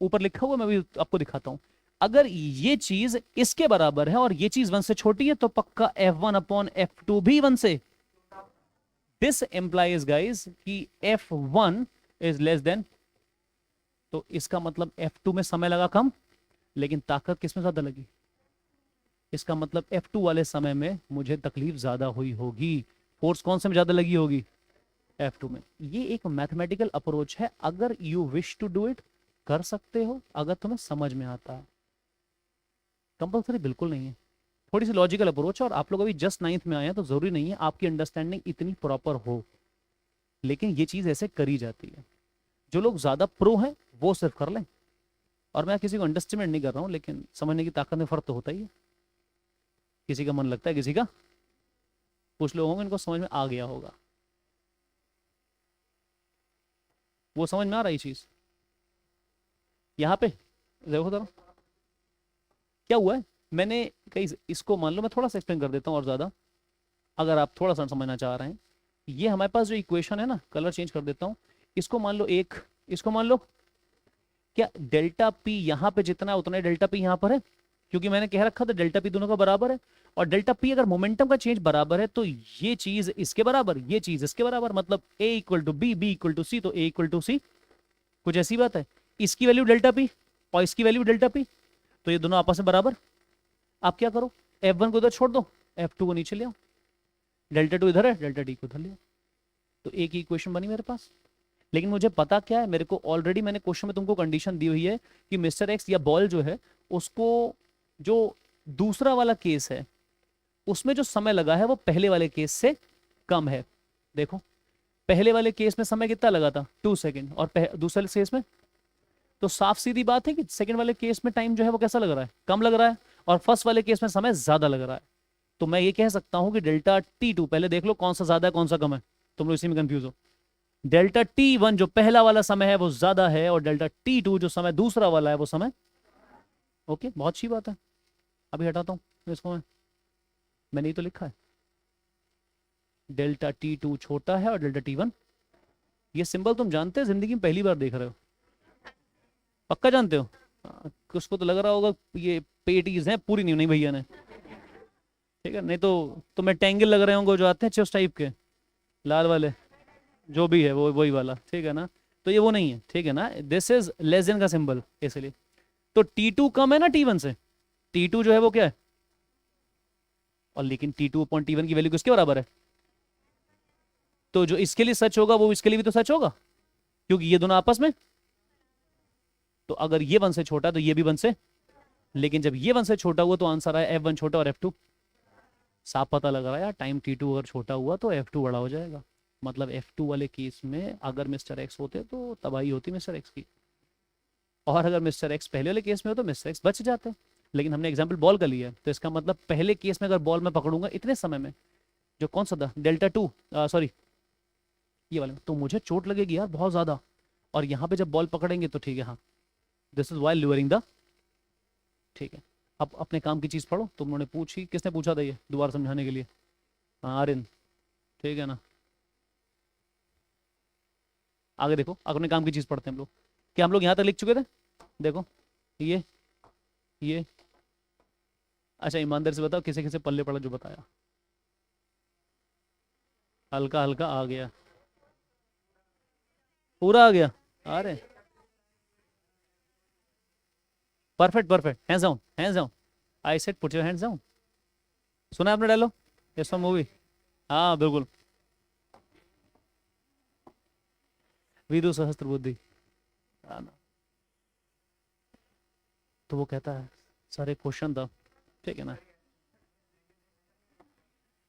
ऊपर लिखा हुआ मैं भी आपको दिखाता हूं। अगर ये चीज इसके बराबर है और ये चीज वन से छोटी है तो पक्का F one upon F to भी वन से। दिस एम्प्लाइज गाइज कि F one is less than, तो इसका मतलब एफ टू में समय लगा कम लेकिन ताकत किसमें ज्यादा लगी, इसका मतलब एफ टू वाले समय में मुझे तकलीफ ज्यादा हुई होगी, फोर्स कौन से में ज्यादा लगी होगी, एफ टू में। ये एक मैथमेटिकल अप्रोच है, अगर you wish to do it कर सकते हो, अगर तुम्हें समझ में आता है, कंपल्सरी बिल्कुल नहीं है। थोड़ी सी लॉजिकल अप्रोच है, और आप लोग अभी जस्ट 9th में आए हैं तो जरूरी नहीं है आपकी अंडरस्टैंडिंग इतनी प्रॉपर हो, लेकिन ये चीज ऐसे करी जाती है। जो लोग ज्यादा प्रो हैं वो सिर्फ कर लें, और मैं किसी को अंडरस्टिमेट नहीं कर रहा हूँ, लेकिन समझने की ताकत में फर्क तो होता ही है। किसी का मन लगता है, किसी का, कुछ लोग होंगे इनको समझ में आ गया होगा। वो समझ में आ रही चीज यहाँ पे, देखो जरा क्या हुआ है। मैंने कई, इसको मान लो मैं थोड़ा सा एक्सप्लेन कर देता हूँ और ज्यादा, अगर आप थोड़ा सा समझना चाह रहे हैं। ये हमारे पास जो इक्वेशन है ना, कलर चेंज कर देता हूँ, इसको मान लो एक, इसको मान लो क्या, डेल्टा पी यहाँ पे जितना है उतना ही डेल्टा पी यहाँ पर है, क्योंकि मैंने कह रखा था डेल्टा पी दोनों का बराबर है। और डेल्टा पी अगर मोमेंटम का चेंज बराबर है तो ये चीज इसके बराबर, ये चीज इसके बराबर, मतलब A equal to B, B equal to C, तो ए इक्वल टू सी, कुछ ऐसी बात है। इसकी वैल्यू डेल्टा पी और इसकी वैल्यू डेल्टा पी, तो ये दोनों आपस में बराबर। आप क्या करो, F1 को इधर छोड़ दो, F2 को नीचे ले आओ, डेल्टा टू इधर है, डेल्टा टी को उधर ले आओ, तो एक ही इक्वेशन बनी मेरे पास। लेकिन मुझे पता क्या है, मेरे को ऑलरेडी मैंने क्वेश्चन में तुमको कंडीशन दी हुई है कि मिस्टर एक्स या बॉल जो है उसको, जो दूसरा वाला केस है उसमें जो समय लगा है वो पहले वाले केस से कम है। देखो पहले वाले केस में समय कितना लगा था, 2 सेकेंड, और दूसरे केस में, तो साफ सीधी बात है कि सेकंड वाले केस में टाइम जो है वो कैसा लग रहा है, कम लग रहा है, और फर्स्ट वाले केस में समय ज्यादा लग रहा है। तो मैं ये कह सकता हूं कि डेल्टा T2, पहले देख लो कौन सा ज्यादा है कौन सा कम है, तुम लोग इसी में कंफ्यूज हो। डेल्टा T1 जो पहला वाला समय है वो ज्यादा है, और डेल्टा T2 जो समय दूसरा वाला है वो समय, ओके बहुत अच्छी बात है। अभी हटाता हूँ इसको मैंने ही तो लिखा है, डेल्टा T2 छोटा है और डेल्टा T1, ये सिंबल तुम जानते हो, जिंदगी में पहली बार देख रहे हो, पक्का जानते हो। कुछ को तो लग रहा होगा ये पेटीज हैं पूरी, नहीं नहीं भैया ने, ठीक है, नहीं तो तुम्हें टेंगल लग रहे होंगे जो आते हैं चिप्स टाइप के, लाल वाले, जो भी है वो वही वाला, ठीक है ना। तो ये वो नहीं है, ठीक है ना, दिस इज लेस देन का सिंबल इसलिए। तो T2 कम है ना T1 से, T2 जो है वो क्या है, और लेकिन T2 अपॉन T1 की वैल्यू किसके बराबर है, तो जो इसके लिए सच होगा वो इसके लिए भी तो सच होगा, क्योंकि ये दोनों आपस में, तो अगर ये 1 से छोटा है तो ये भी 1 से, लेकिन जब ये 1 से छोटा हुआ तो आंसर आया F1 छोटा और F2, साफ पता लग रहा है यार, टाइम T2 अगर छोटा हुआ तो F2 बड़ा हो जाएगा, मतलब F2 वाले केस में अगर मिस्टर एक्स होते तो तबाही होती मिस्टर एक्स की, और अगर मिस्टर एक्स पहले वाले केस में हो तो मिस्टर एक्स बच जाते। लेकिन हमने एग्जाम्पल बॉल का लिया है, तो इसका मतलब पहले केस में अगर बॉल मैं पकड़ूंगा इतने समय में, जो कौन सा था डेल्टा टू, सॉरी ये वाले में, तो मुझे चोट लगेगी यार बहुत ज्यादा, और यहाँ पे जब बॉल पकड़ेंगे तो ठीक है, हाँ दिस इज वाइल लुअरिंग द, ठीक है। अब अपने काम की चीज पढ़ो, तुमने पूछी, किसने पूछा था ये दोबारा समझाने के लिए, हाँ आर्यन, ठीक है ना। आगे देखो, अपने काम की चीज पढ़ते हैं हम लोग, क्या हम लोग यहाँ तक लिख चुके थे, देखो ये ये, अच्छा ईमानदार से बताओ किसे किसे पल्ले पड़ा जो बताया, हल्का हल्का आ गया, पूरा आ गया, अरे perfect perfect, hands down hands down, I said put your hands down, सुना आपने डायलॉग, इस मूवी, हाँ बिल्कुल, विदु सहस्त्र बुद्धि, हाँ ना। तो वो कहता है सर एक क्वेश्चन था, ठीक है ना,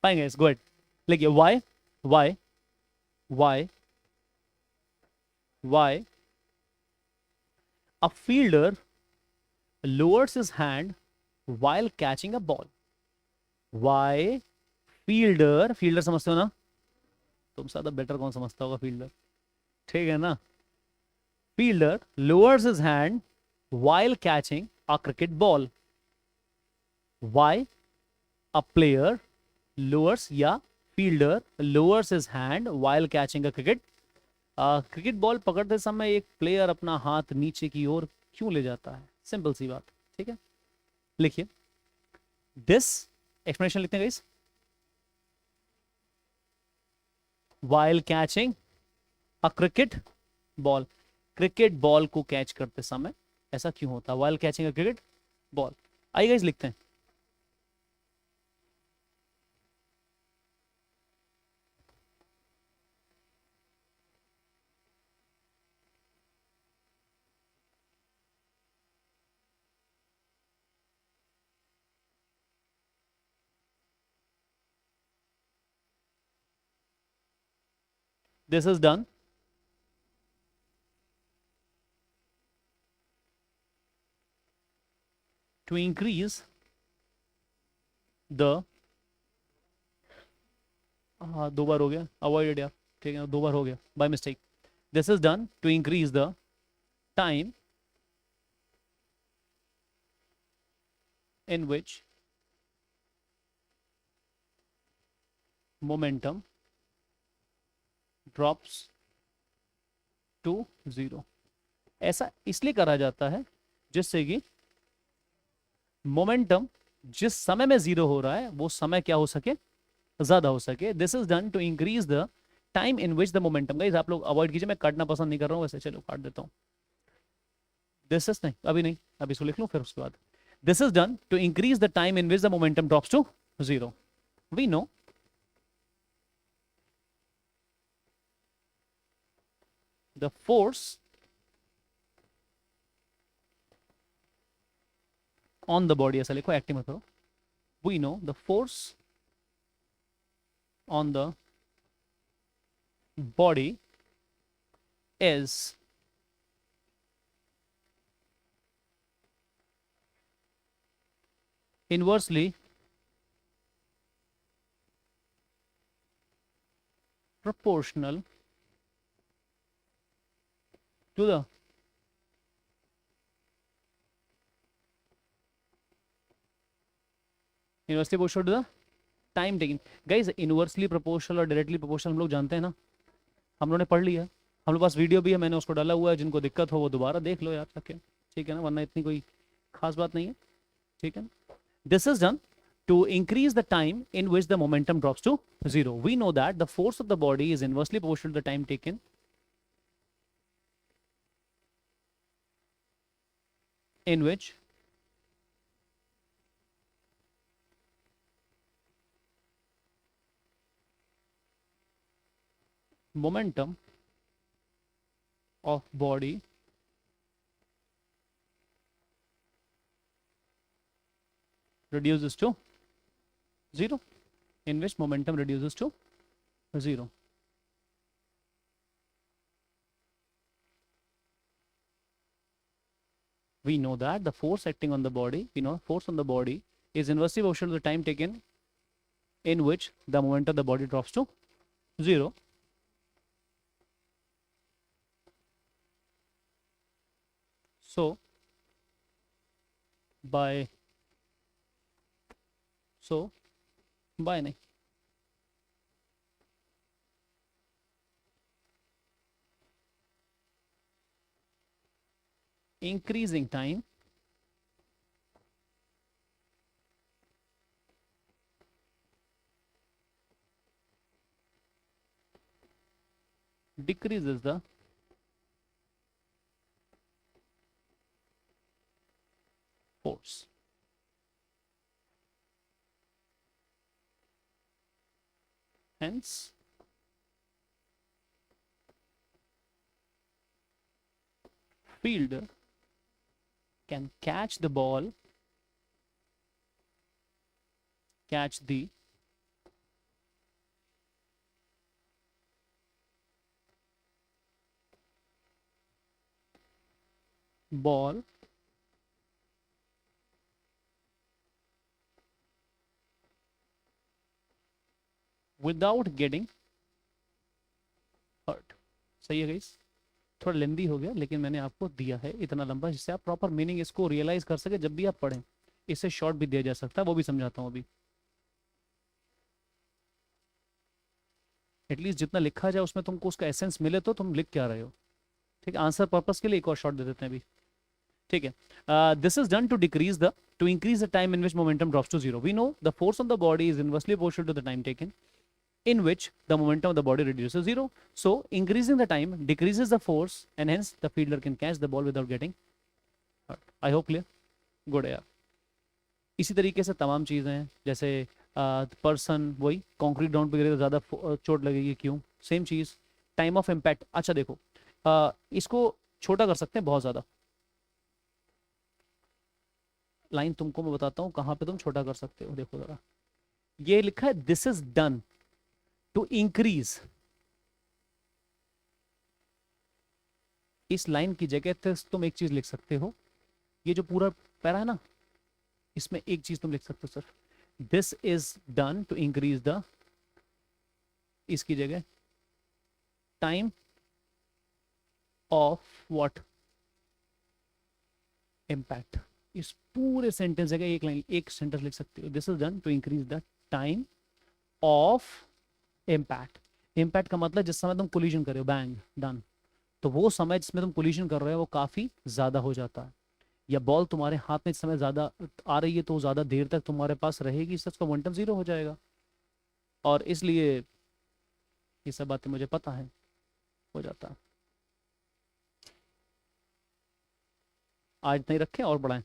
पाएंगे इस गुड, लिखिए why why why why a fielder lowers his hand while catching a ball, why fielder, fielder समझते हो ना, तुम ज्यादा बेटर कौन समझता होगा फील्डर, ठीक है ना। Fielder lowers his hand while catching a cricket ball, why a player lowers या fielder lowers his hand while catching a cricket, cricket ball पकड़ते समय एक प्लेयर अपना हाथ नीचे की ओर क्यों ले जाता है, सिंपल सी बात, ठीक है। लिखिए दिस, एक्सप्लेनेशन लिखते हैं guys, while catching a cricket ball, cricket ball को कैच करते समय ऐसा क्यों होता है, while catching a cricket ball, आइए गाइस लिखते हैं। This is done to increase the, हाँ 2 बार हो गया, अवॉइडेड यार, ठीक है 2 बार हो गया by mistake. This is done to increase the time in which momentum drops to 0. ऐसा इसलिए करा जाता है जिससे कि मोमेंटम जिस समय में 0 हो रहा है वो समय क्या हो सके, ज्यादा हो सके. This is done to increase the time in which the momentum. Guys आप लोग अवॉइड कीजिए, मैं काटना पसंद नहीं कर रहा हूँ वैसे, चलो काट देता हूँ. दिस इज नहीं, अभी नहीं, अभी इसको लिख लूँ फिर उसके बाद. This is done to increase the time in which the momentum drops to 0. We know the force on the body, ऐसा लिखो, एक्टिव मत करो. We know the force on the body is inversely proportional to the inversely proportional to the time taken. Guys inversely proportional और directly proportional हम लोग जानते हैं ना, हम लोगों ने पढ़ लिया, हम लोग पास वीडियो भी है, मैंने उसको डाला हुआ है, जिनको दिक्कत हो वो दोबारा देख लो यार जाके, ठीक है ना, वरना इतनी कोई खास बात नहीं है, ठीक है ना. This is done to increase the time in which the momentum drops to 0. We know that the force of the body is inversely proportional to the time taken in which momentum of body reduces to 0. In which momentum reduces to 0. We know that the force acting on the body, force on the body is inversely proportional to the time taken in which the momentum of the body drops to 0. So by नहीं, increasing time decreases the force. Hence, fielder can catch the ball, catch the ball without getting hurt. सही है guys, थोड़ा लेंदी हो गया लेकिन मैंने आपको दिया है इतना लंबा जिससे आप प्रॉपर मीनिंग इसको रियलाइज कर सके जब भी आप पढ़ें. इससे शॉर्ट भी दिया जा सकता है, वो भी समझाता हूँ अभी. एटलीस्ट जितना लिखा जाए उसमें तुमको उसका एसेंस मिले तो तुम लिख क्या रहे हो, ठीक है. आंसर पर्पस के लिए एक और शॉर्ट दे देते हैं अभी, ठीक है. This is done to increase the time in which momentum drops to 0. We know the force on the body is inversely proportional to the time taken in which the momentum of the body reduces to 0. So increasing the time decreases the force and hence the fielder can catch the ball without getting hurt. I hope clear. Good है यार. इसी तरीके से तमाम चीज़ें हैं, जैसे person वही कंक्रीट ग्राउंड पे गिरे तो ज़्यादा चोट लगेगी, क्यों, same cheese. Time of impact, अच्छा देखो इसको छोटा कर सकते हैं बहुत ज़्यादा. लाइन तुमको मैं बताता हूँ कहाँ पे तुम छोटा कर सकते हो. देखो ज़रा, ये लिखा है this is done to increase इस लाइन की जगह पे तुम एक चीज लिख सकते हो, ये जो पूरा पैरा है ना, इसमें एक चीज तुम लिख सकते हो sir, this is done to increase the, इसकी जगह टाइम ऑफ व्हाट, इम्पैक्ट। इस पूरे सेंटेंस जगह एक लाइन, एक सेंटेंस लिख सकते हो, this is done to increase the time of impact. Impact का मतलब जिस समय तुम कोलिजन कर रहे हो, बैंग डन, तो वो समय जिसमें तुम कोलिजन कर रहे हो वो काफी ज्यादा हो जाता है। या बॉल तुम्हारे हाथ में इस समय ज्यादा आ रही है तो ज्यादा देर तक तुम्हारे पास रहेगी, इससे उसका मोमेंटम जीरो हो जाएगा। और इसलिए ये सब बातें मुझे पता है, हो जाता है। आज नहीं रखें और बढ़ाएं,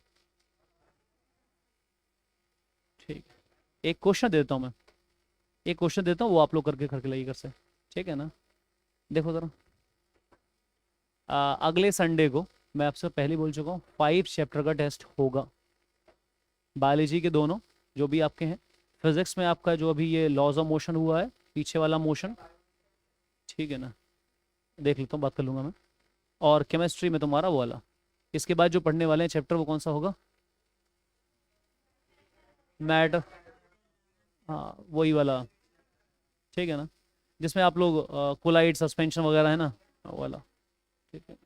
ठीक है। एक क्वेश्चन दे देता हूँ मैं, एक क्वेश्चन देता हूँ, वो आप लोग करके करके लाइए घर से, ठीक है ना। देखो जरा, अगले संडे को, मैं आपसे पहले बोल चुका हूँ, 5 चैप्टर का टेस्ट होगा, बायोलॉजी के दोनों जो भी आपके हैं। फिजिक्स में आपका जो अभी ये लॉज ऑफ मोशन हुआ है, पीछे वाला मोशन, ठीक है ना, देख लेता हूँ, बात कर लूँगा मैं। और केमिस्ट्री में तुम्हारा वो वाला, इसके बाद जो पढ़ने वाले हैं चैप्टर वो कौन सा होगा, मैटर, हाँ वही वाला, ठीक है ना, जिसमें आप लोग कोलाइड सस्पेंशन वगैरह है ना, वो वाला, ठीक है,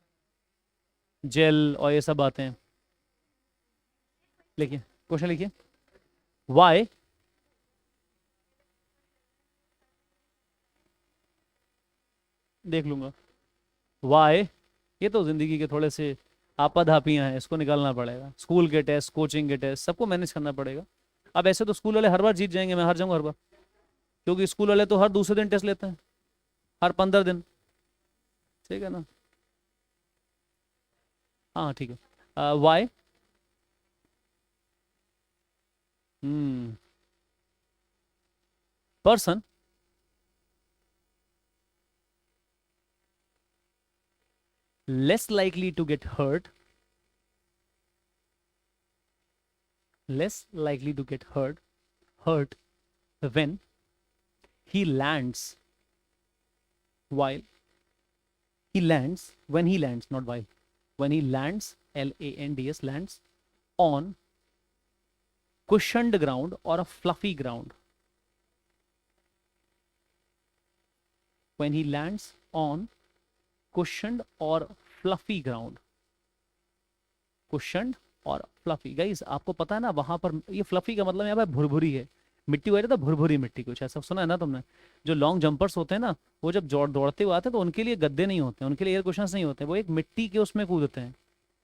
जेल और ये सब बातें हैं। लिखिए क्वेश्चन, लिखिए, वाई देख लूंगा, वाई, ये तो जिंदगी के थोड़े से आपाधापियां हैं, इसको निकालना पड़ेगा, स्कूल के टेस्ट, कोचिंग के टेस्ट, सबको मैनेज करना पड़ेगा। अब ऐसे तो स्कूल वाले हर बार जीत जाएंगे, मैं हार जाऊंगा हर बार, क्योंकि स्कूल वाले तो हर दूसरे दिन टेस्ट लेते हैं, हर 15 दिन, ठीक है ना। हाँ ठीक है, why, person less likely to get hurt, less likely to get hurt when he lands, while he lands, when he lands, not while, when he lands, lands, lands on cushioned ground or a fluffy ground, when he lands on cushioned or fluffy ground, cushioned और fluffy. Guys आपको पता है ना, वहां पर ये fluffy का मतलब यहाँ पर भुरभुरी है, मिट्टी वगैरह तो भुरभुरी मिट्टी, कुछ ऐसा सुना है ना तुमने। जो लॉन्ग जंपर्स होते हैं ना, वो जब दौड़ते हुए आते हैं तो उनके लिए गद्दे नहीं होते, उनके लिए एयर कुशन्स नहीं होते, वो एक मिट्टी के उसमें कूदते हैं,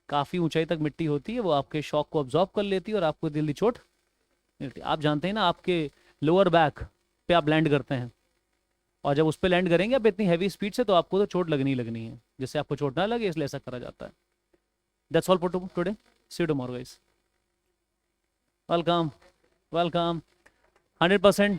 काफी ऊंचाई तक मिट्टी होती है, वो आपके शॉक को ऑब्जॉर्व कर लेती है और आपको जल्दी चोट मिलती है। आप जानते हैं ना, आपके लोअर बैक पे आप लैंड करते हैं, और जब उस पर लैंड करेंगे आप इतनी हैवी स्पीड से, तो आपको तो चोट लगनी ही लगनी है, जिससे आपको चोट ना लगे इसलिए ऐसा करा जाता है। That's all for today, see you tomorrow guys. Welcome, welcome, 100%